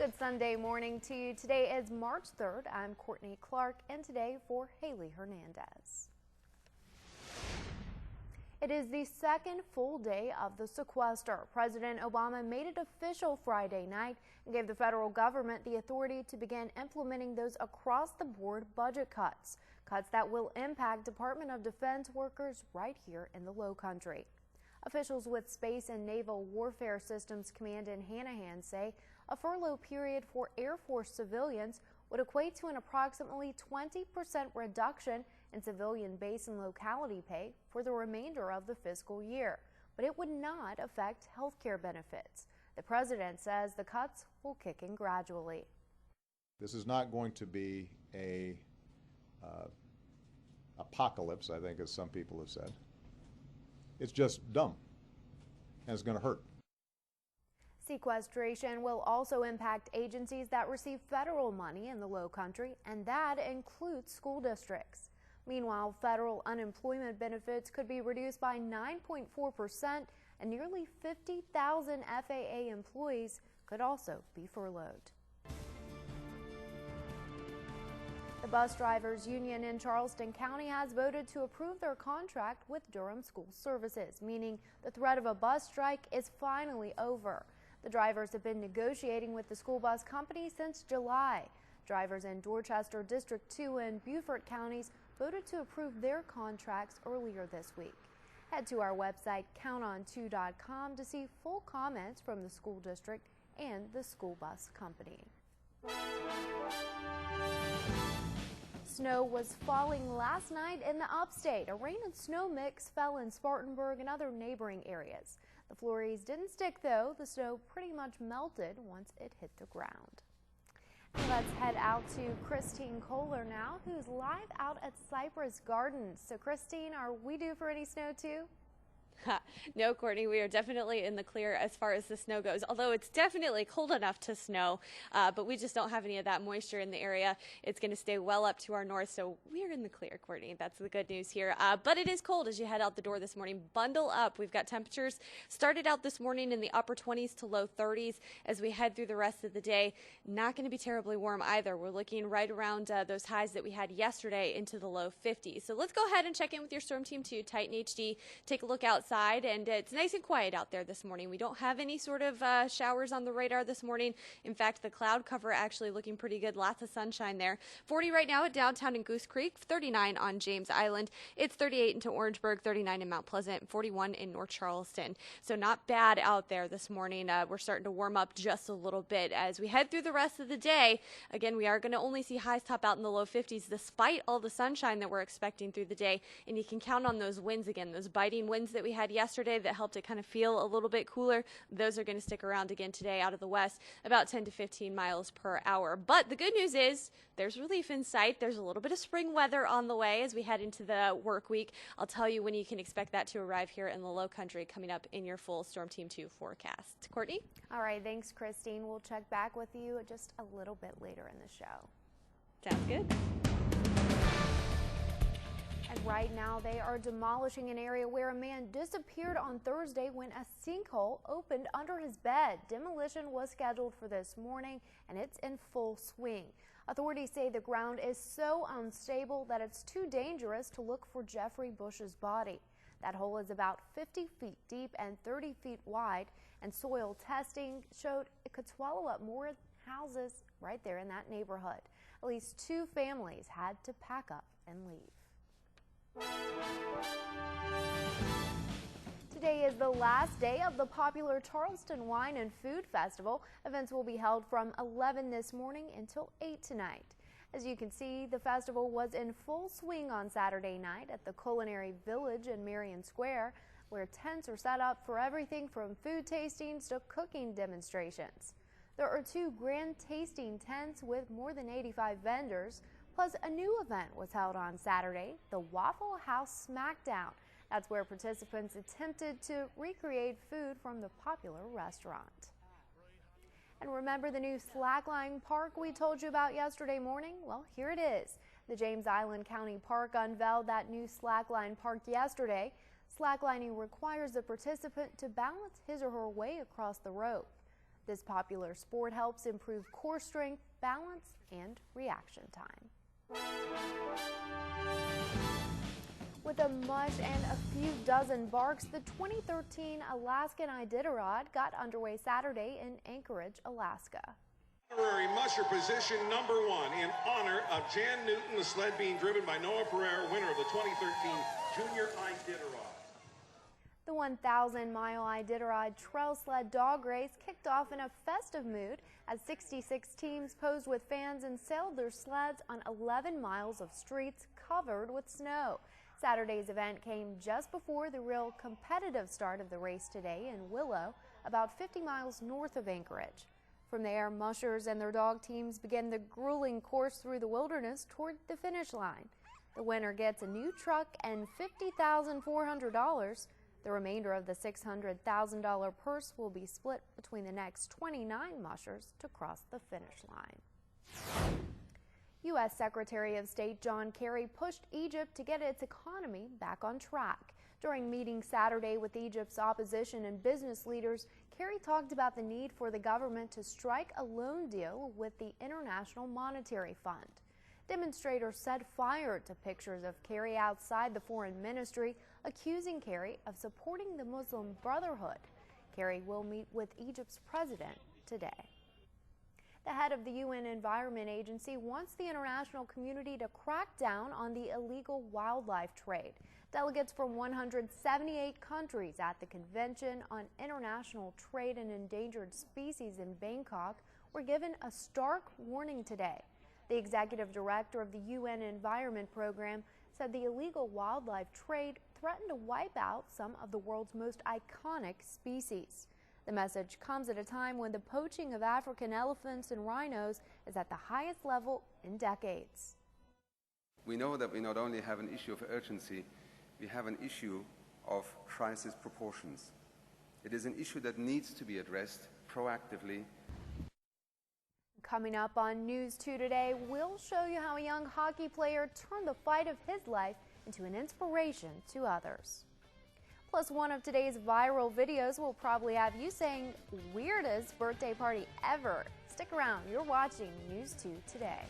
Good Sunday morning to you. Today is March 3rd. I'm Courtney Clark, and today for Haley Hernandez. It is the second full day of the sequester. President Obama made it official Friday night and gave the federal government the authority to begin implementing those across-the-board budget cuts. Cuts that will impact Department of Defense workers right here in the Lowcountry. Officials with Space and Naval Warfare Systems Command in Hanahan say a furlough period for Air Force civilians would equate to an approximately 20% reduction in civilian base and locality pay for the remainder of the fiscal year. But it would not affect health care benefits. The president says the cuts will kick in gradually. This is not going to be a apocalypse, I think, as some people have said. It's just dumb, and it's going to hurt. Sequestration will also impact agencies that receive federal money in the Lowcountry, and that includes school districts. Meanwhile, federal unemployment benefits could be reduced by 9.4%, and nearly 50,000 FAA employees could also be furloughed. The bus drivers union in Charleston County has voted to approve their contract with Durham School Services, meaning the threat of a bus strike is finally over. The drivers have been negotiating with the school bus company since July. Drivers in Dorchester, District 2 and Beaufort counties voted to approve their contracts earlier this week. Head to our website counton2.com to see full comments from the school district and the school bus company. Snow was falling last night in the upstate. A rain and snow mix fell in Spartanburg and other neighboring areas. The flurries didn't stick, though. The snow pretty much melted once it hit the ground. And let's head out to Christine Kohler now, who's live out at Cypress Gardens. So, Christine, are we due for any snow, too? No, Courtney, we are definitely in the clear as far as the snow goes, although it's definitely cold enough to snow, but we just don't have any of that moisture in the area. It's going to stay well up to our north, so we are in the clear, Courtney. That's the good news here, but it is cold as you head out the door this morning. Bundle up. We've got temperatures started out this morning in the upper 20s to low 30s as we head through the rest of the day. Not going to be terribly warm either. We're looking right around those highs that we had yesterday into the low 50s. So let's go ahead and check in with your Storm Team 2, Titan HD. Take a look outside. And it's nice and quiet out there this morning. We don't have any sort of showers on the radar this morning. In fact, the cloud cover actually looking pretty good. Lots of sunshine there. 40 right now at downtown in Goose Creek, 39 on James Island. It's 38 into Orangeburg, 39 in Mount Pleasant, 41 in North Charleston. So not bad out there this morning. We're starting to warm up just a little bit as we head through the rest of the day. Again, we are going to only see highs top out in the low 50s despite all the sunshine that we're expecting through the day. And you can count on those winds again, those biting winds that we had yesterday that helped it kind of feel a little bit cooler. Those are going to stick around again today out of the west, about 10 to 15 miles per hour. But the good news is there's relief in sight. There's a little bit of spring weather on the way as we head into the work week. I'll tell you when you can expect that to arrive here in the Lowcountry coming up in your full Storm Team 2 forecast. Courtney? All right, thanks, Christine. We'll check back with you just a little bit later in the show. Sounds good. And right now they are demolishing an area where a man disappeared on Thursday when a sinkhole opened under his bed. Demolition was scheduled for this morning and it's in full swing. Authorities say the ground is so unstable that it's too dangerous to look for Jeffrey Bush's body. That hole is about 50 feet deep and 30 feet wide, and soil testing showed it could swallow up more houses right there in that neighborhood. At least 2 families had to pack up and leave. Today is the last day of the popular Charleston Wine and Food Festival. Events will be held from 11 this morning until 8 tonight. As you can see, the festival was in full swing on Saturday night at the Culinary Village in Marion Square, where tents are set up for everything from food tastings to cooking demonstrations. There are 2 grand tasting tents with more than 85 vendors. Plus, a new event was held on Saturday, the Waffle House Smackdown. That's where participants attempted to recreate food from the popular restaurant. And remember the new slackline park we told you about yesterday morning? Well, here it is. The James Island County Park unveiled that new slackline park yesterday. Slacklining requires the participant to balance his or her way across the rope. This popular sport helps improve core strength, balance, and reaction time. With a mush and a few dozen barks, the 2013 Alaskan Iditarod got underway Saturday in Anchorage, Alaska. Honorary musher position #1 in honor of Jan Newton, the sled being driven by Noah Pereira, winner of the 2013 Junior Iditarod. The 1,000-mile Iditarod trail sled dog race kicked off in a festive mood as 66 teams posed with fans and sailed their sleds on 11 miles of streets covered with snow. Saturday's event came just before the real competitive start of the race today in Willow, about 50 miles north of Anchorage. From there, mushers and their dog teams begin the grueling course through the wilderness toward the finish line. The winner gets a new truck and $50,400. The remainder of the $600,000 purse will be split between the next 29 mushers to cross the finish line. U.S. Secretary of State John Kerry pushed Egypt to get its economy back on track. During meetings Saturday with Egypt's opposition and business leaders, Kerry talked about the need for the government to strike a loan deal with the International Monetary Fund. Demonstrators set fire to pictures of Kerry outside the foreign ministry, accusing Kerry of supporting the Muslim Brotherhood. Kerry will meet with Egypt's president today. The head of the UN Environment Agency wants the international community to crack down on the illegal wildlife trade. Delegates from 178 countries at the Convention on International Trade in Endangered Species in Bangkok were given a stark warning today. The executive director of the UN Environment Program said the illegal wildlife trade threatened to wipe out some of the world's most iconic species. The message comes at a time when the poaching of African elephants and rhinos is at the highest level in decades. We know that we not only have an issue of urgency, we have an issue of crisis proportions. It is an issue that needs to be addressed proactively. Coming up on News 2 today, we'll show you how a young hockey player turned the fight of his life into an inspiration to others. Plus, one of today's viral videos will probably have you saying weirdest birthday party ever. Stick around, you're watching News 2 today.